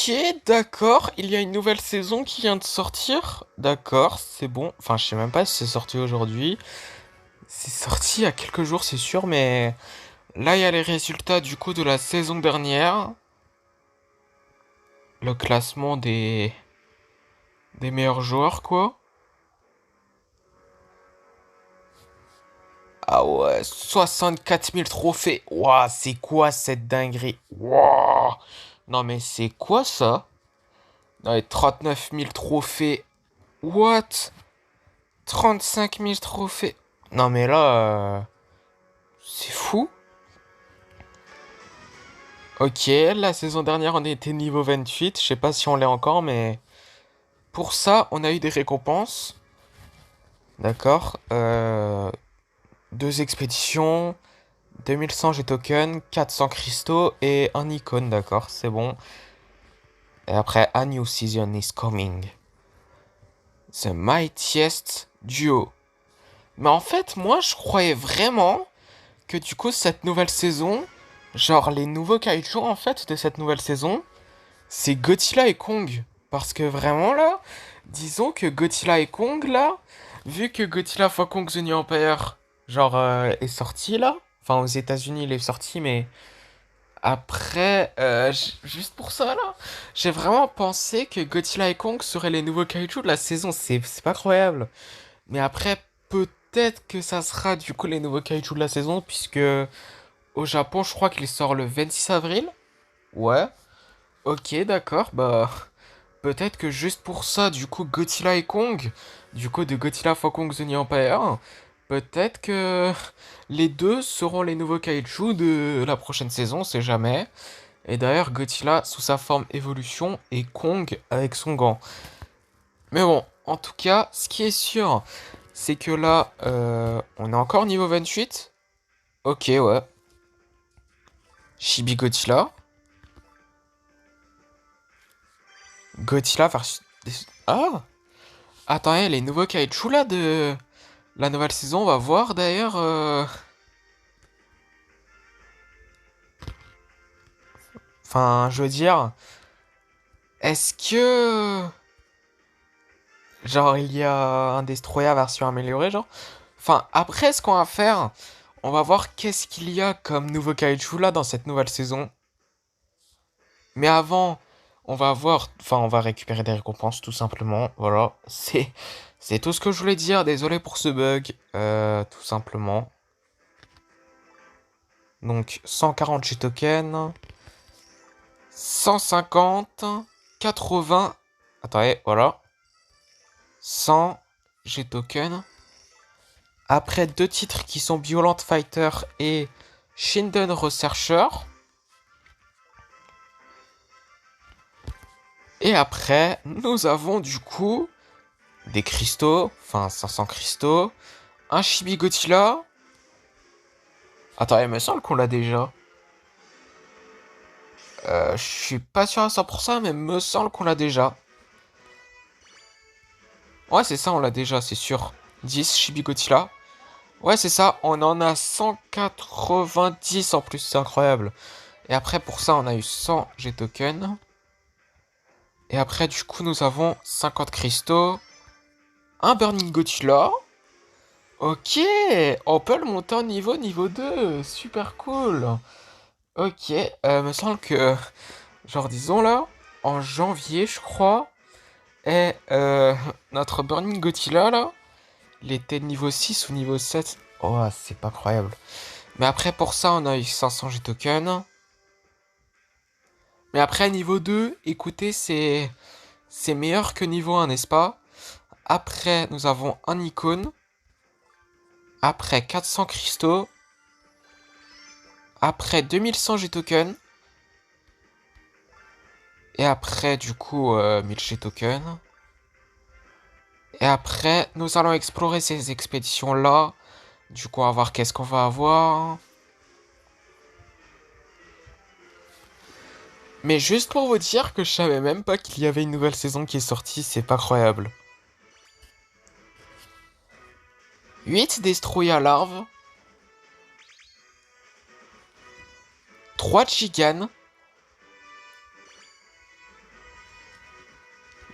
Ok, d'accord, il y a une nouvelle saison qui vient de sortir. D'accord, c'est bon. Enfin, je sais même pas si c'est sorti aujourd'hui. C'est sorti il y a quelques jours, c'est sûr, mais là, il y a les résultats du coup de la saison dernière. Le classement des meilleurs joueurs, quoi. Ah ouais, 64 000 trophées. Ouah, c'est quoi cette dinguerie? Ouah. Non mais c'est quoi ça? Non, mais 9 000 trophées. What? 35 000 trophées. Non mais là, c'est fou. Ok, la saison dernière on était niveau 28. Je sais pas si on l'est encore, mais pour ça on a eu des récompenses. D'accord. Deux expéditions, 2100 G-tokens, 400 cristaux et un icône, d'accord, c'est bon. Et après, a new season is coming. The mightiest duo. Mais en fait, moi, je croyais vraiment que du coup, cette nouvelle saison, genre les nouveaux kaiju en fait de cette nouvelle saison, c'est Godzilla et Kong. Parce que vraiment là, disons que Godzilla et Kong là, vu que Godzilla x Kong The New Empire, genre, est sorti là, enfin aux États-Unis il est sorti, mais après, juste pour ça là, j'ai vraiment pensé que Godzilla et Kong seraient les nouveaux kaiju de la saison. C'est pas croyable. Mais après, peut-être que ça sera du coup les nouveaux kaiju de la saison, puisque au Japon, je crois qu'il sort le 26 avril. Ouais. Ok, d'accord. Bah, peut-être que juste pour ça, du coup, Godzilla et Kong, du coup, de Godzilla x Kong The New Empire, peut-être que les deux seront les nouveaux kaiju de la prochaine saison, c'est jamais. Et d'ailleurs, Godzilla sous sa forme évolution et Kong avec son gant. Mais bon, en tout cas, ce qui est sûr, c'est que là, on est encore niveau 28. Ok, ouais. Chibi Godzilla. Godzilla versus... Ah! Attends, les nouveaux kaiju là de la nouvelle saison, on va voir d'ailleurs. Enfin, je veux dire, est-ce que... Genre, il y a un Destroyer version améliorée, genre? Enfin, après, ce qu'on va faire, on va voir qu'est-ce qu'il y a comme nouveau kaiju là dans cette nouvelle saison. Mais avant, on va voir, enfin, on va récupérer des récompenses tout simplement. Voilà, c'est tout ce que je voulais dire. Désolé pour ce bug, tout simplement. Donc 140 G tokens, 150, 80. Attendez, voilà, 100 G tokens. Après deux titres qui sont Violent Fighter et Shinden Researcher. Et après, nous avons du coup des cristaux, enfin 500 cristaux, un Chibi Godzilla. Attends, il me semble qu'on l'a déjà. Je suis pas sûr à 100%, mais il me semble qu'on l'a déjà. Ouais, c'est ça, on l'a déjà, c'est sûr. 10 Chibi Godzilla. Ouais, c'est ça, on en a 190 en plus, c'est incroyable. Et après, pour ça, on a eu 100 G-tokens. Et après, du coup, nous avons 50 cristaux, un Burning Godzilla. Ok, on peut le monter en niveau 2, super cool. Ok, me semble que, genre disons là, en janvier je crois, et notre Burning Godzilla là, il était niveau 6 ou niveau 7. Oh, c'est pas croyable. Mais après pour ça on a eu 500 G tokens. Mais après niveau 2, écoutez, c'est meilleur que niveau 1, n'est-ce pas? Après nous avons un icône. Après 400 cristaux. Après 2100 G tokens. Et après, du coup, 1000 G tokens. Et après, nous allons explorer ces expéditions-là. Du coup, on va voir qu'est-ce qu'on va avoir. Mais juste pour vous dire que je savais même pas qu'il y avait une nouvelle saison qui est sortie, c'est pas croyable. 8 Destroyer larves. 3 Gigan.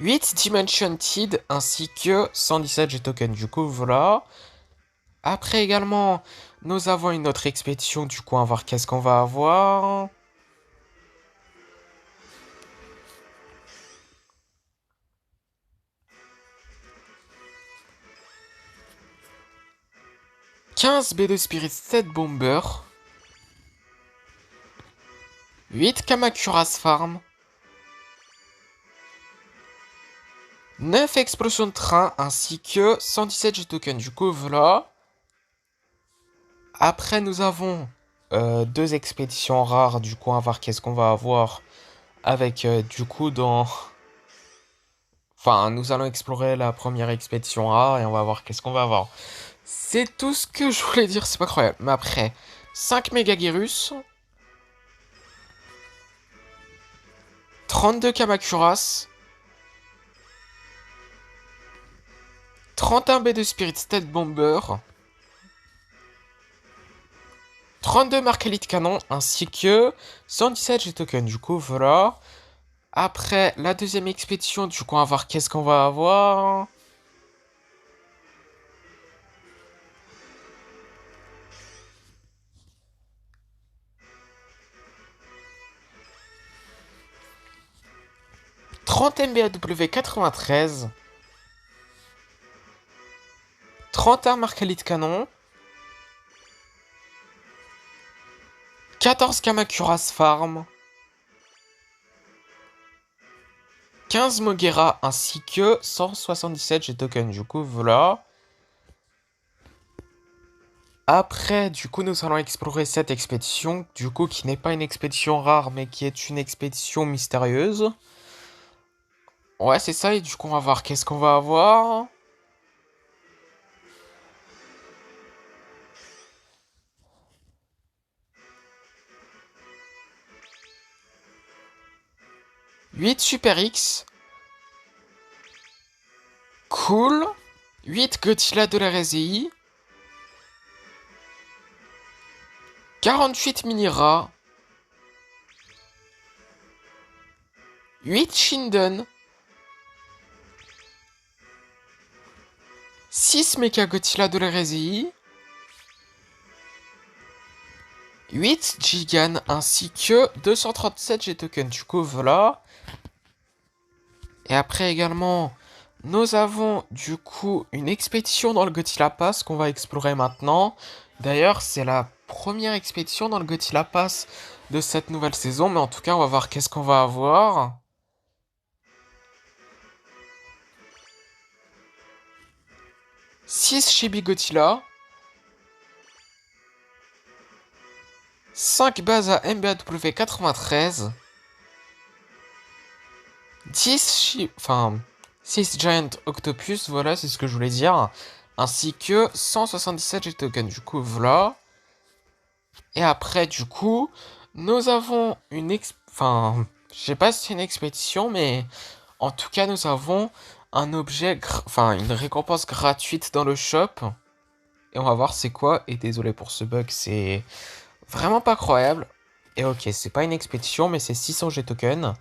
8 Dimension Tid ainsi que 117 G-Token. Du coup, voilà. Après également, nous avons une autre expédition. Du coup, on va voir qu'est-ce qu'on va avoir. 15 B2 Spirit 7 Bomber. 8 Kamakuras Farm. 9 Explosion de train ainsi que 117 G-Token. Du coup, voilà. Après, nous avons deux expéditions rares. Du coup, on va voir qu'est-ce qu'on va avoir avec, du coup, dans... Enfin, nous allons explorer la première expédition rare et on va voir qu'est-ce qu'on va avoir. C'est tout ce que je voulais dire, c'est pas croyable. Mais après, 5 Megaguirus, 32 Kamakuras, 31 B de Spirit State Bomber, 32 Mark Elite Canon, ainsi que 117 G-Token. Du coup, voilà. Après, la deuxième expédition, du coup, on va voir qu'est-ce qu'on va avoir. Trente MBAW 93, 31 Mark Elite Canon, 14 Kamakuras Farm, 15 Mogera ainsi que 177 G-Token. Du coup, voilà. Après, du coup, nous allons explorer cette expédition, du coup, qui n'est pas une expédition rare, mais qui est une expédition mystérieuse. Ouais, c'est ça, et du coup, on va voir qu'est-ce qu'on va avoir. Huit Super X. Cool. 8 Godzilla de la RSI. 48 Minira. 8 Shinden. 6 Mecha Godzilla de la RSI. 8 Gigan ainsi que 237 G-Token. Du coup, voilà. Et après également, nous avons du coup une expédition dans le Godzilla Pass qu'on va explorer maintenant. D'ailleurs, c'est la première expédition dans le Godzilla Pass de cette nouvelle saison. Mais en tout cas, on va voir qu'est-ce qu'on va avoir. 6 Chibi Godzilla. 5 bases à MBAW 93. 6 Giant Octopus, voilà, c'est ce que je voulais dire. Ainsi que 177 G-Token. Du coup, voilà. Et après, du coup, nous avons Enfin, je sais pas si c'est une expédition, mais en tout cas, nous avons un Enfin, une récompense gratuite dans le shop. Et on va voir c'est quoi. Et désolé pour ce bug, c'est vraiment pas croyable. Et ok, c'est pas une expédition, mais c'est 600 G-Tokens.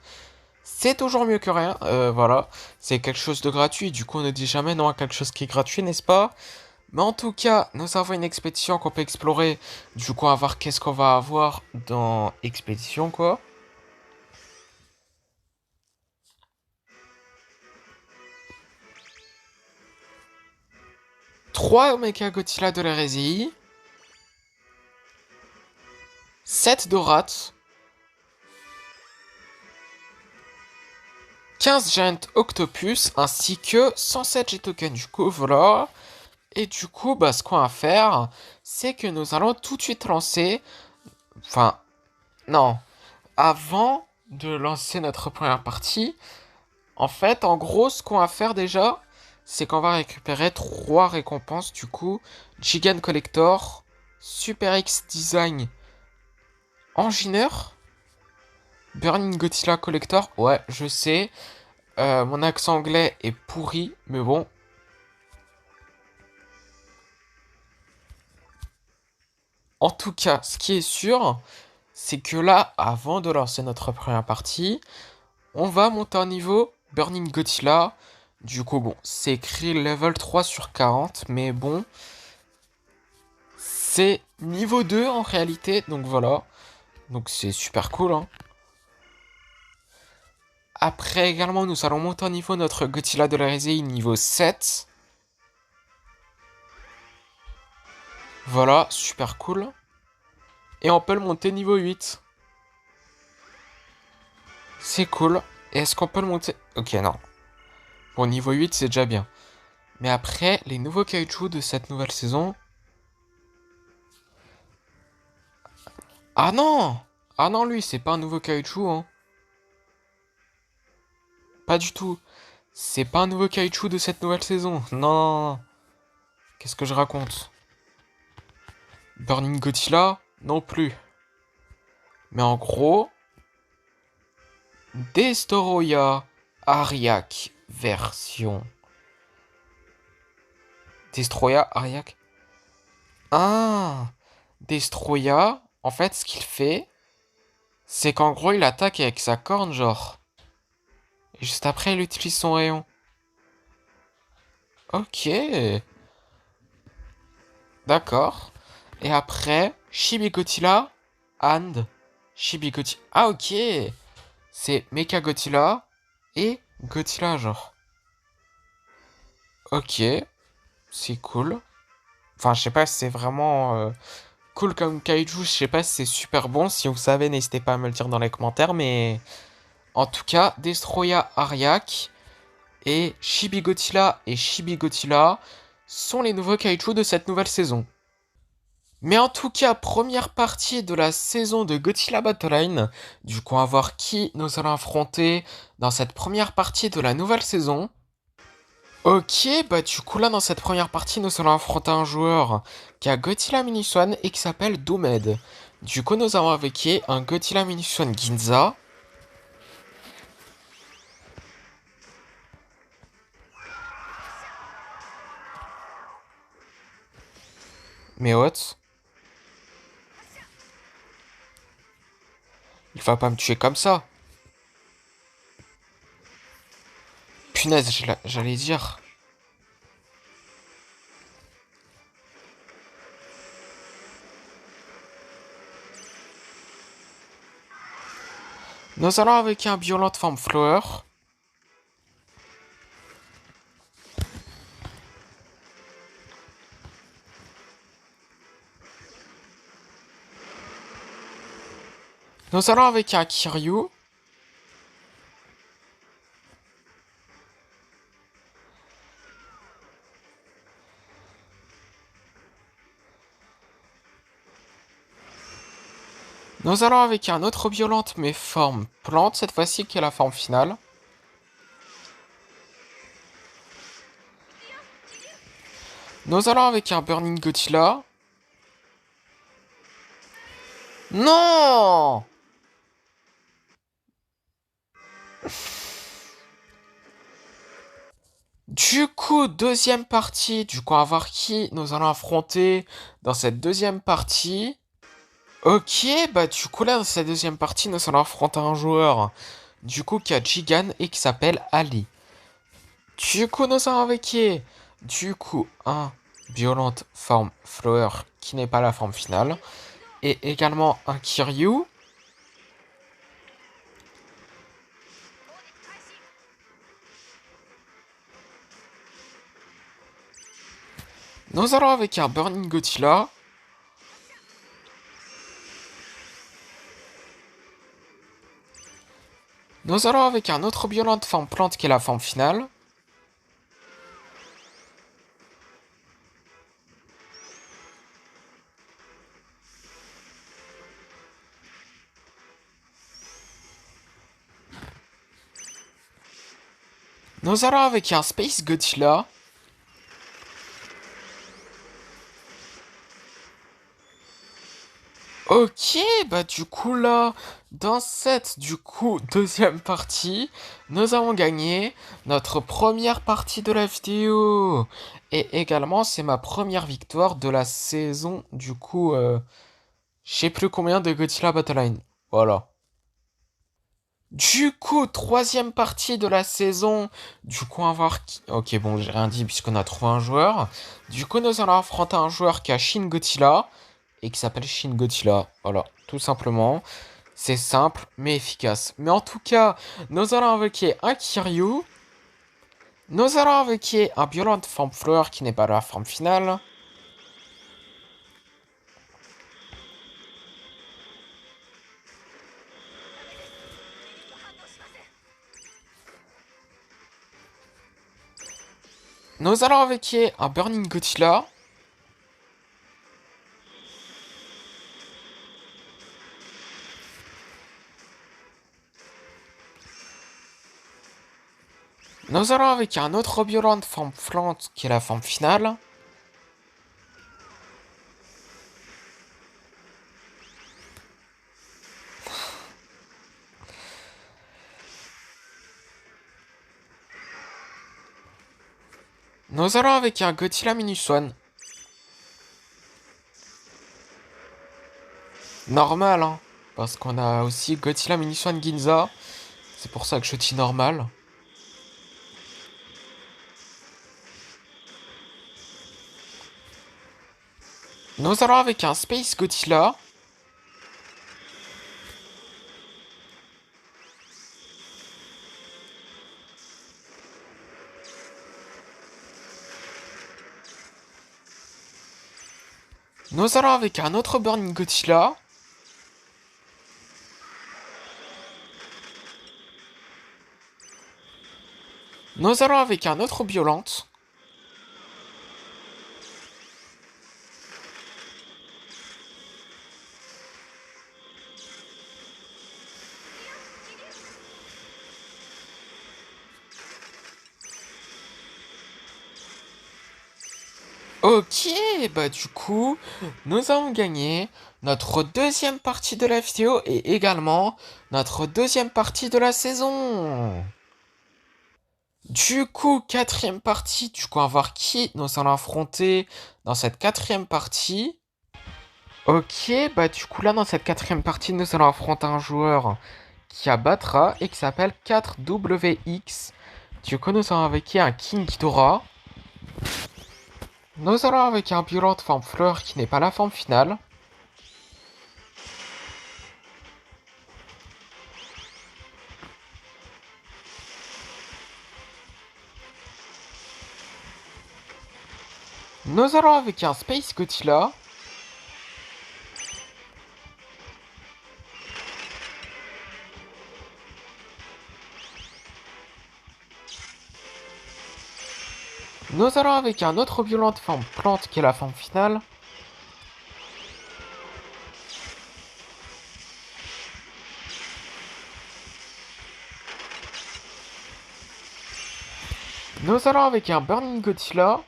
C'est toujours mieux que rien, voilà. C'est quelque chose de gratuit, du coup on ne dit jamais non à quelque chose qui est gratuit, n'est-ce pas? Mais en tout cas, nous avons une expédition qu'on peut explorer. Du coup, on va voir qu'est-ce qu'on va avoir dans expédition, quoi. Trois Omega Godzilla de l'hérésie. 7 Dorat. 15 Giant Octopus, ainsi que 107 G-Tokens. Du coup, voilà. Et du coup, bah, ce qu'on va faire, c'est que nous allons tout de suite lancer... Enfin, non. Avant de lancer notre première partie, en fait, en gros, ce qu'on va faire déjà, c'est qu'on va récupérer trois récompenses du coup. Gigan Collector, Super X Design Engineur, Burning Godzilla Collector. Ouais, je sais, mon accent anglais est pourri, mais bon. En tout cas, ce qui est sûr, c'est que là, avant de lancer notre première partie, on va monter en niveau Burning Godzilla. Du coup, bon, c'est écrit level 3 sur 40, mais bon, c'est niveau 2 en réalité, donc voilà. Donc c'est super cool, hein. Après également, nous allons monter en niveau notre Godzilla de la Risée niveau 7. Voilà, super cool. Et on peut le monter niveau 8. C'est cool. Et est-ce qu'on peut le monter? Ok, non. Bon, niveau 8, c'est déjà bien. Mais après, les nouveaux kaiju de cette nouvelle saison. Ah non! Ah non, lui, c'est pas un nouveau kaiju, hein. Pas du tout. C'est pas un nouveau kaiju de cette nouvelle saison. Non, non, non. Qu'est-ce que je raconte? Burning Godzilla? Non plus. Mais en gros, Destoroyah Ariak version. Destroya Ariak? Ah! Destroya, en fait, ce qu'il fait, c'est qu'en gros, il attaque avec sa corne, genre. Et juste après, il utilise son rayon. Ok, d'accord. Et après, Shibigotila and Shibigotila. Ah, ok. C'est Mecha Godzilla et Godzilla, genre. Ok, c'est cool. Enfin, je sais pas si c'est vraiment cool comme kaiju. Je sais pas si c'est super bon. Si vous savez, n'hésitez pas à me le dire dans les commentaires. Mais en tout cas, Destroya Ariak et Shibigotila et Shibigotila sont les nouveaux kaiju de cette nouvelle saison. Mais en tout cas, première partie de la saison de Godzilla Battle Line. Du coup, on va voir qui nous allons affronter dans cette première partie de la nouvelle saison. Ok, bah du coup là dans cette première partie nous allons affronter un joueur qui a Godzilla Minus One et qui s'appelle Doomed. Du coup nous avons avec un Godzilla Minus One Ginza. Mais what? Il va pas me tuer comme ça. Punaise, j'allais dire. Nous allons avec un Violent Form Flower. Nous allons avec un Kiryu. Nous allons avec un autre Violente mais forme plante cette fois-ci qui est la forme finale. Nous allons avec un Burning Godzilla. Non! Du coup, deuxième partie. Du coup, on va voir qui nous allons affronter dans cette deuxième partie. Ok, bah du coup là, dans cette deuxième partie, nous allons affronter un joueur. Du coup, qui a Gigan et qui s'appelle Ali. Du coup, nous allons avec qui? Du coup, un Violent Form Flower qui n'est pas la forme finale. Et également un Kiryu. Nous allons avec un Burning Godzilla. Nous allons avec un autre Violent Form Plante qui est la forme finale. Nous allons avec un Space Godzilla. Ok, bah du coup là, dans cette deuxième partie, nous avons gagné notre première partie de la vidéo. Et également, c'est ma première victoire de la saison, je sais plus combien de Godzilla Battle Line. Voilà. Du coup, troisième partie de la saison. Du coup, on va voir qui... Ok, bon, j'ai rien dit puisqu'on a trouvé un joueur. Du coup, nous allons affronter un joueur qui a Shin Godzilla et qui s'appelle Shin Godzilla. Voilà, tout simplement. C'est simple, mais efficace. Mais en tout cas, nous allons invoquer un Kiryu. Nous allons invoquer un Violent Forme Fleur qui n'est pas la forme finale. Nous allons invoquer un Burning Godzilla. Nous allons invoquer un autre Violent Forme Flante qui est la forme finale. Nous allons avec un Godzilla Minus One. Normal, hein. Parce qu'on a aussi Godzilla Minus One Ginza. C'est pour ça que je dis normal. Nous allons avec un Space Godzilla. Nous allons avec un autre Burning Godzilla. Nous allons avec un autre Violente. Ok, bah du coup, nous avons gagné notre deuxième partie de la vidéo et également notre deuxième partie de la saison. Du coup, quatrième partie, du coup, on va voir qui nous allons affronter dans cette quatrième partie. Ok, bah du coup là dans cette quatrième partie, nous allons affronter un joueur qui abattra et qui s'appelle 4WX. Du coup, nous allons avec un King Ghidorah. Nous allons avec un Violent forme fleur qui n'est pas la forme finale. Nous allons avec un Space Godzilla. Nous allons avec un autre Violent forme plante qui est la forme finale. Nous allons avec un Burning Godzilla.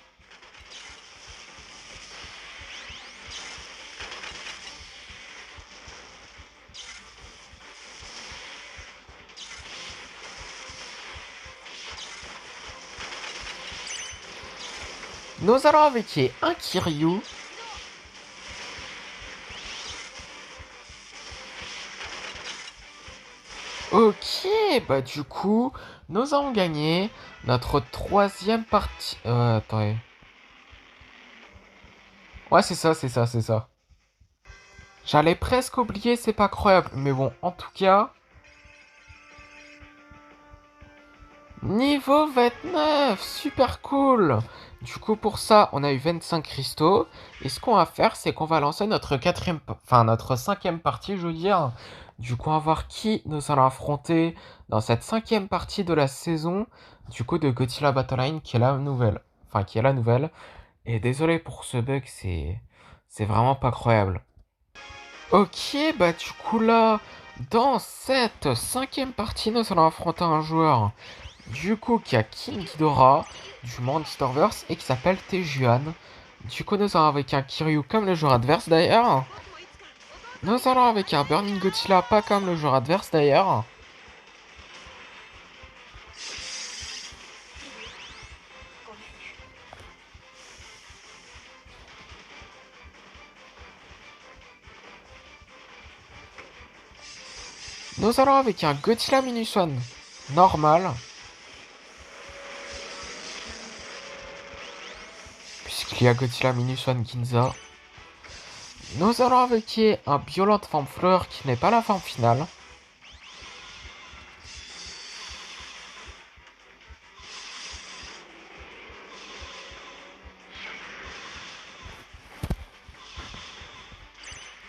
Nous allons avec un Kiryu. Ok, bah du coup, nous avons gagné notre troisième partie. Attendez. Ouais, c'est ça, c'est ça, c'est ça. J'allais presque oublier, c'est pas croyable. Mais bon, en tout cas, niveau 29, super cool. Du coup, pour ça, on a eu 25 cristaux. Et ce qu'on va faire, c'est qu'on va lancer notre enfin notre cinquième partie, je veux dire. Du coup, on va voir qui nous allons affronter dans cette cinquième partie de la saison. Du coup, de Godzilla Battle Line, qui est la nouvelle. Enfin, qui est la nouvelle. Et désolé pour ce bug, c'est vraiment pas croyable. Ok, bah du coup là, dans cette cinquième partie, nous allons affronter un joueur du coup qui a King Ghidorah du Monsterverse et qui s'appelle Tejuan. Du coup, nous allons avec un Kiryu comme le joueur adverse d'ailleurs. Nous allons avec un Burning Godzilla pas comme le joueur adverse d'ailleurs. Nous allons avec un Godzilla Minus One normal. Puisqu'il y a Godzilla Minus One Ginza. Nous allons avec un Violent forme fleur qui n'est pas la forme finale.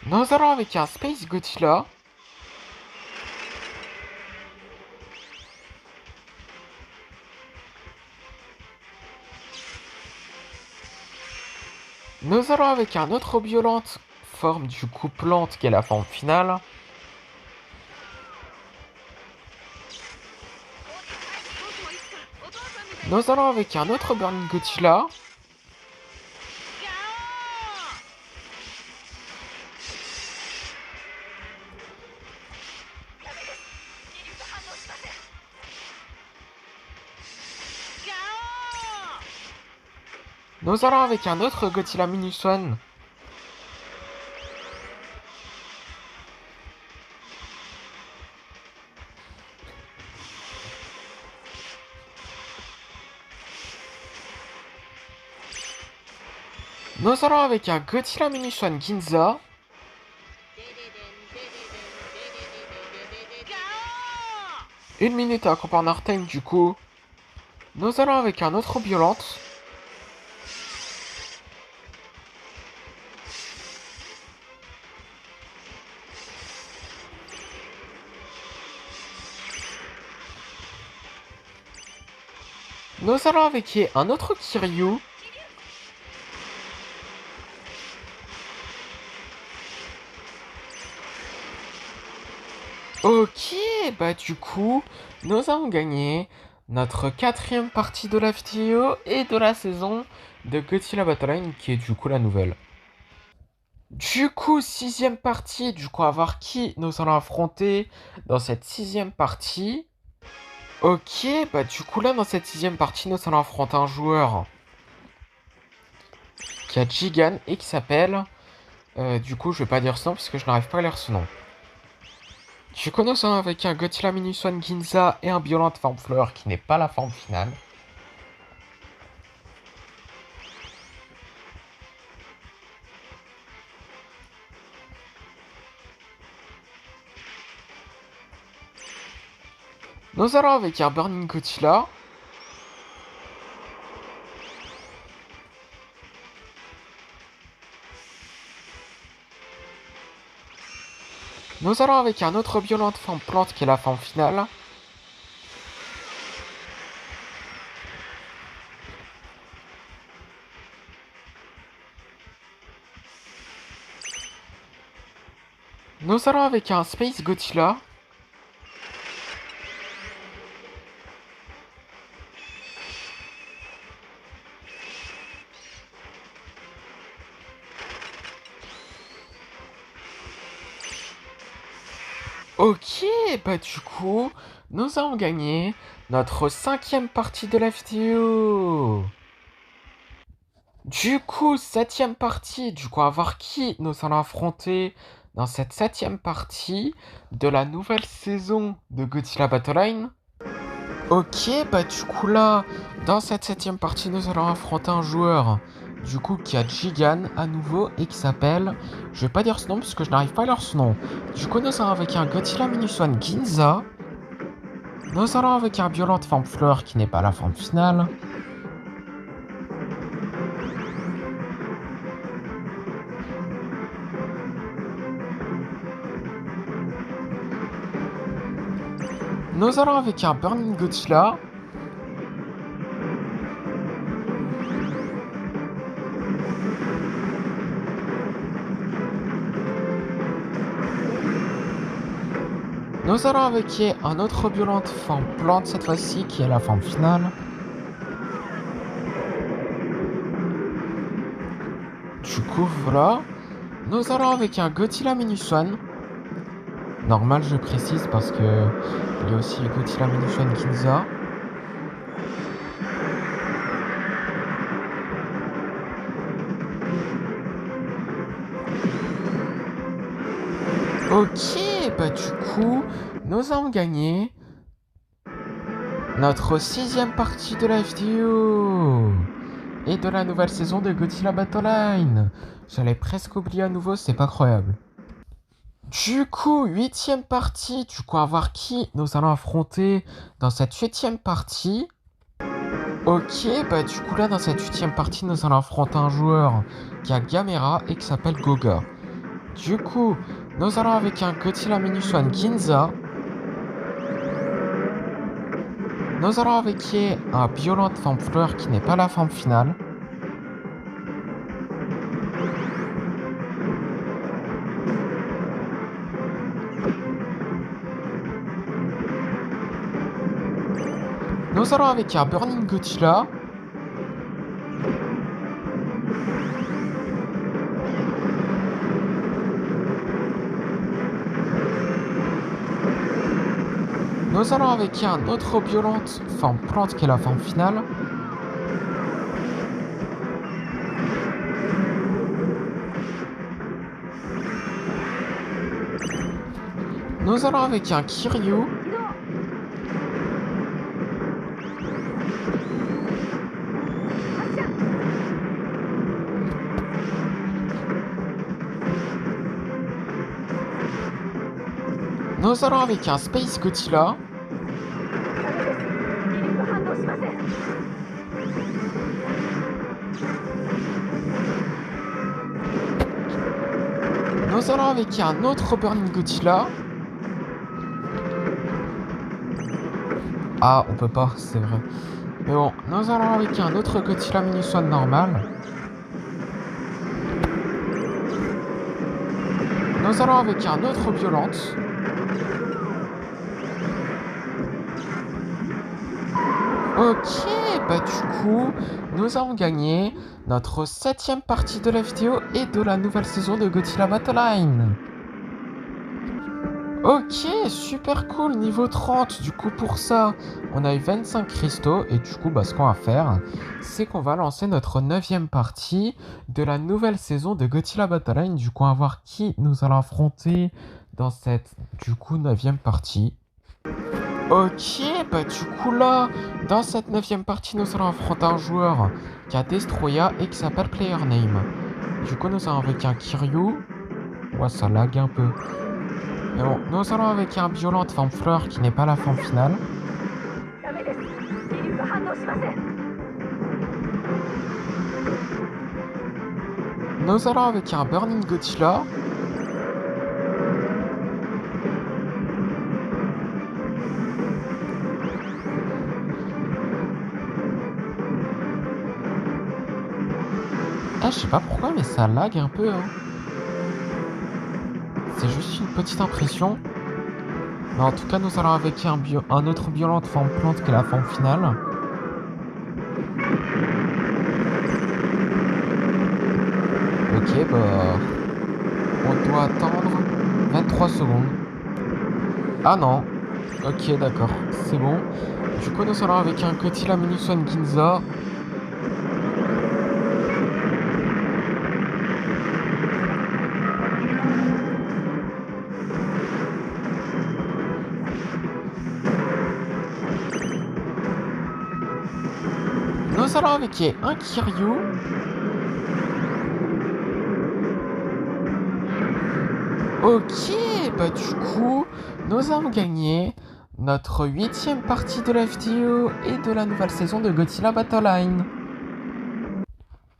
Nous allons avec un Space Godzilla. Nous allons avec un autre violente forme du coup plante qui est la forme finale. Nous allons avec un autre Burning Godzilla. Nous allons avec un autre Godzilla Minus One. Nous allons avec un Godzilla Minus One Ginza. Une minute à Commander Time du coup. Nous allons avec un autre violente. Nous allons avec un autre Kiryu. Ok, bah du coup, nous avons gagné notre quatrième partie de la vidéo et de la saison de Godzilla Battle Line, qui est du coup la nouvelle. Du coup, sixième partie, du coup, à voir qui nous allons affronter dans cette sixième partie. Ok, bah du coup là, dans cette sixième partie, nous allons affronter un joueur qui a Gigan et qui s'appelle... du coup, je vais pas dire son nom parce que je n'arrive pas à lire son nom. Je commence avec un Godzilla Minus One Ginza et un Violent forme fleur qui n'est pas la forme finale. Nous allons avec un Burning Godzilla. Nous allons avec un autre Violent forme plante qui est la forme finale. Nous allons avec un Space Godzilla. Ok, bah du coup, nous avons gagné notre cinquième partie de la vidéo. Du coup, septième partie, du coup, à voir qui nous allons affronter dans cette septième partie de la nouvelle saison de Godzilla Battle Line. Ok, bah du coup là, dans cette septième partie, nous allons affronter un joueur, du coup, qui a Gigan à nouveau et qui s'appelle... Je vais pas dire son nom parce que je n'arrive pas à lire son nom. Du coup, nous allons avec un Godzilla Minus One Ginza. Nous allons avec un Violent forme fleur qui n'est pas la forme finale. Nous allons avec un Burning Godzilla. Nous allons avec un autre Violent forme plante cette fois-ci qui est la forme finale. Du coup, voilà. Nous allons avec un Godzilla Minus One. Normal, je précise parce que il y a aussi Godzilla Minus One Ginza. Ok, bah du coup, nous avons gagné notre 6ème partie de la vidéo et de la nouvelle saison de Godzilla Battle Line. J'allais presque oublier à nouveau, c'est pas croyable. Du coup, 8ème partie, du coup, à voir qui nous allons affronter dans cette 8ème partie. Ok, bah du coup là, dans cette 8ème partie, nous allons affronter un joueur qui a Gamera et qui s'appelle Goga. Du coup, nous allons avec un Godzilla Minus One Ginza. Nous allons avec un Violent Forme Fleur qui n'est pas la forme finale. Nous allons avec un Burning Godzilla. Nous allons avec un autre Violente forme plante qui est la forme finale. Nous allons avec un Kiryu. Nous allons avec un Space Godzilla. Nous allons avec un autre Burning Godzilla. Ah, on peut pas, c'est vrai. Mais bon, nous allons avec un autre Godzilla Minus One normal. Nous allons avec un autre Violente. Ok, bah du coup, nous avons gagné notre 7ème partie de la vidéo et de la nouvelle saison de Godzilla Battle Line. Ok, super cool, niveau 30. Du coup, pour ça, on a eu 25 cristaux. Et du coup, bah, ce qu'on va faire, c'est qu'on va lancer notre 9ème partie de la nouvelle saison de Godzilla Battle Line. Du coup, on va voir qui nous allons affronter dans cette, du coup, 9ème partie. Ok, bah du coup là, dans cette 9ème partie, nous allons affronter un joueur qui a Destroya et qui s'appelle PlayerName. Du coup, nous allons avec un Kiryu. Ouais, ça lag un peu. Mais bon, nous allons avec un Violent forme fleur qui n'est pas la forme finale. Nous allons avec un Burning Godzilla. Ah, je sais pas pourquoi, mais ça lag un peu. Hein. C'est juste une petite impression. Mais en tout cas, nous allons avec un autre Violent forme plante qui est la forme finale. Ok, bah... on doit attendre 23 secondes. Ah non. Ok, d'accord. C'est bon. Du coup, nous allons avec un Godzilla Minus One Ginza. Nous allons avec un Kiryu. Ok, bah du coup, nous avons gagné notre 8ème partie de la vidéo et de la nouvelle saison de Godzilla Battle Line.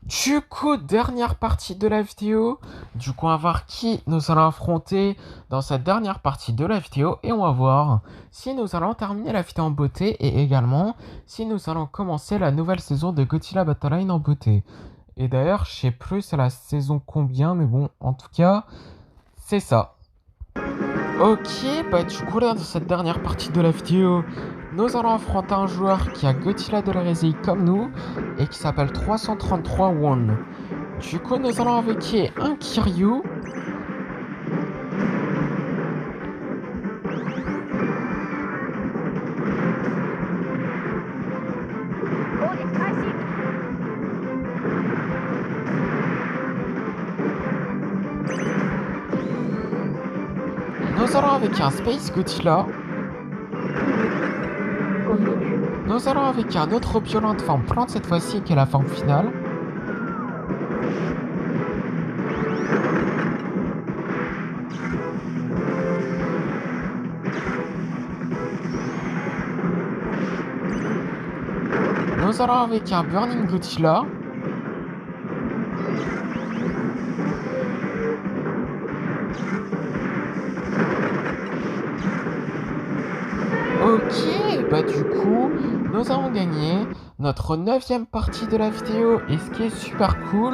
Du coup, dernière partie de la vidéo. Du coup, on va voir qui nous allons affronter dans cette dernière partie de la vidéo. Et on va voir si nous allons terminer la vidéo en beauté et également si nous allons commencer la nouvelle saison de Godzilla Battle Line en beauté. Et d'ailleurs, je sais plus c'est la saison combien, mais bon, en tout cas, c'est ça. Ok, bah du coup là, dans cette dernière partie de la vidéo, nous allons affronter un joueur qui a Godzilla de la Résille comme nous et qui s'appelle 333 One. Du coup, nous allons avec un Kiryu. Nous allons allons avec un Space Godzilla. Nous allons avec un autre violent de forme plante cette fois-ci, qui est la forme finale. Nous allons avec un Burning Godzilla. Ok, bah du coup, nous avons gagné notre 9e partie de la vidéo. Et ce qui est super cool,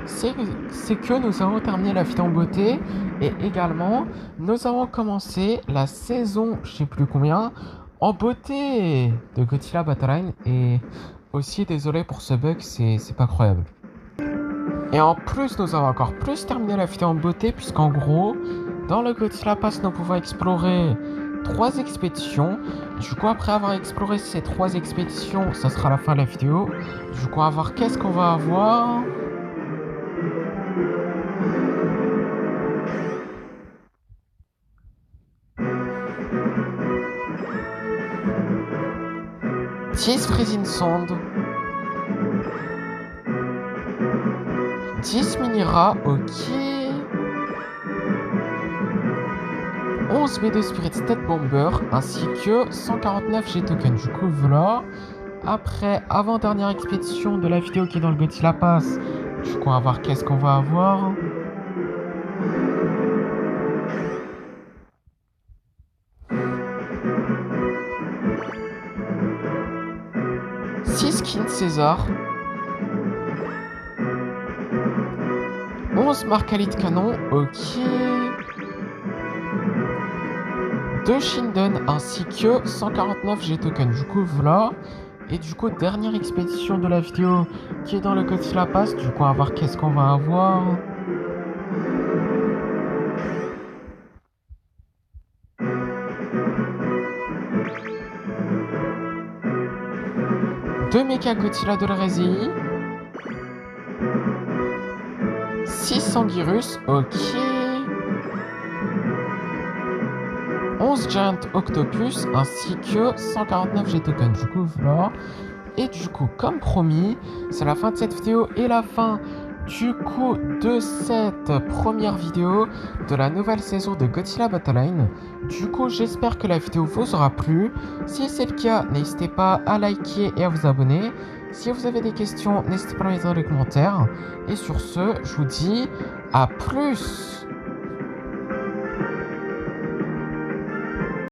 c'est que nous avons terminé la vidéo en beauté. Et également, nous avons commencé la saison, je sais plus combien, en beauté de Godzilla Battle Line. Et aussi, désolé pour ce bug, c'est pas croyable. Et en plus, nous avons encore plus terminé la vidéo en beauté, puisqu'en gros, dans le Godzilla Pass, nous pouvons explorer 3 expéditions. Du coup, après avoir exploré ces 3 expéditions, ça sera la fin de la vidéo. Du coup, on va voir qu'est-ce qu'on va avoir. Dix Freezing Sand, 10 Minira, ok. 11 B2 Spirit State Bomber, ainsi que 149 G-Tokens. Du coup, voilà. Après, avant-dernière expédition de la vidéo qui est dans le Godzilla Pass. Du coup, on va voir qu'est-ce qu'on va avoir. Skins César. 11 Marcalite Canon, ok. 2 Shinden ainsi que 149 G-Tokens. Du coup, voilà. Et du coup, dernière expédition de la vidéo qui est dans le Godzilla Pass. Du coup, on va voir qu'est-ce qu'on va avoir. Deux Mecha Godzilla de la Rési. 6 Anguirus, ok. 11 Giant Octopus ainsi que 149 G-Tokens. Du coup, voilà. Et du coup, comme promis, c'est la fin de cette vidéo et la fin du coup de cette première vidéo de la nouvelle saison de Godzilla Battle Line. Du coup, j'espère que la vidéo vous aura plu. Si c'est le cas, n'hésitez pas à liker et à vous abonner. Si vous avez des questions, n'hésitez pas à les mettre dans les commentaires. Et sur ce, je vous dis à plus.